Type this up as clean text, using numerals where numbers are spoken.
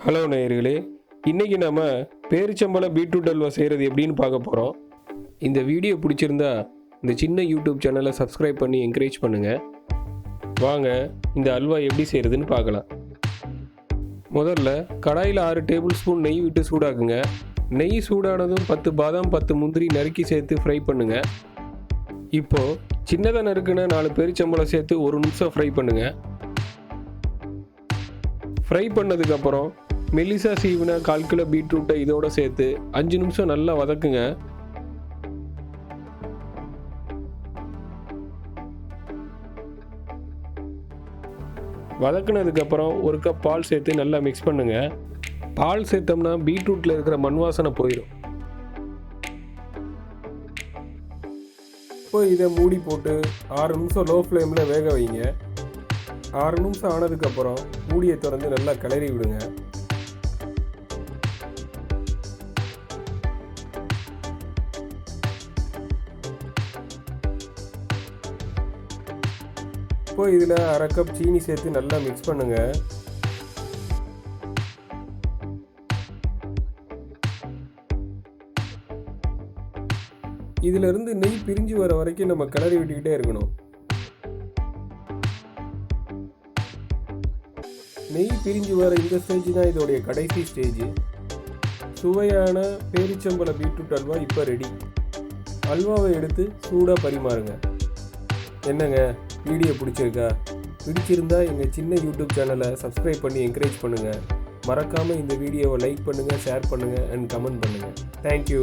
Hello நேயர்களே, இன்றைக்கி நம்ம பேரிச்சம்பழ பீட்ரூட் அல்வா செய்கிறது எப்படின்னு பார்க்க போகிறோம். இந்த வீடியோ பிடிச்சிருந்தா இந்த சின்ன யூடியூப் சேனலை சப்ஸ்கிரைப் பண்ணி என்கரேஜ் பண்ணுங்கள். வாங்க இந்த அல்வா எப்படி செய்கிறதுன்னு பார்க்கலாம். முதல்ல கடாயில் 6 டேபிள் ஸ்பூன் நெய் விட்டு சூடாக்குங்க. நெய் சூடானதும் 10 பாதாம் 10 முந்திரி நறுக்கி சேர்த்து ஃப்ரை பண்ணுங்கள். இப்போது சின்னதாக நறுக்குன 4 பேரிச்சம்பழம் சேர்த்து 1 நிமிஷம் ஃப்ரை பண்ணுங்கள். ஃப்ரை பண்ணதுக்கப்புறம் மெல்லிசா சீவின 1/4 கிலோ பீட்ரூட்டை இதோட சேர்த்து 5 நிமிஷம் நல்லா வதக்குங்க. வதக்குனதுக்கப்புறம் 1 கப் பால் சேர்த்து நல்லா மிக்ஸ் பண்ணுங்க. பால் சேர்த்தோம்னா பீட்ரூட்டில் இருக்கிற மண் வாசனை போயிடும். இப்போ இதை மூடி போட்டு 6 நிமிஷம் லோ ஃப்ளேமில் வேக வைங்க. 6 நிமிஷம் ஆனதுக்கப்புறம் மூடியை திறந்து நல்லா கிளறி விடுங்க. இப்போ இதில் 1/2 கப் சீனி சேர்த்து நல்லா மிக்ஸ் பண்ணுங்க. இதிலிருந்து நெய் பிரிஞ்சு வர வரைக்கும் நம்ம கிளறி விட்டுக்கிட்டே இருக்கணும். நெய் பிரிஞ்சு வர இந்த ஸ்டேஜ் தான் இதோடைய கடைசி ஸ்டேஜ். சுவையான பேரிச்சம்பழ பீட்ரூட் அல்வா இப்போ ரெடி. அல்வாவை எடுத்து சூடாக பரிமாறுங்க. என்னங்க, வீடியோ பிடிச்சிருந்தா எங்கள் சின்ன யூடியூப் சேனலை சப்ஸ்கிரைப் பண்ணி என்கரேஜ் பண்ணுங்கள். மறக்காமல் இந்த வீடியோவை லைக் பண்ணுங்கள், ஷேர் பண்ணுங்கள் அண்ட் கமெண்ட் பண்ணுங்கள். தேங்க்யூ.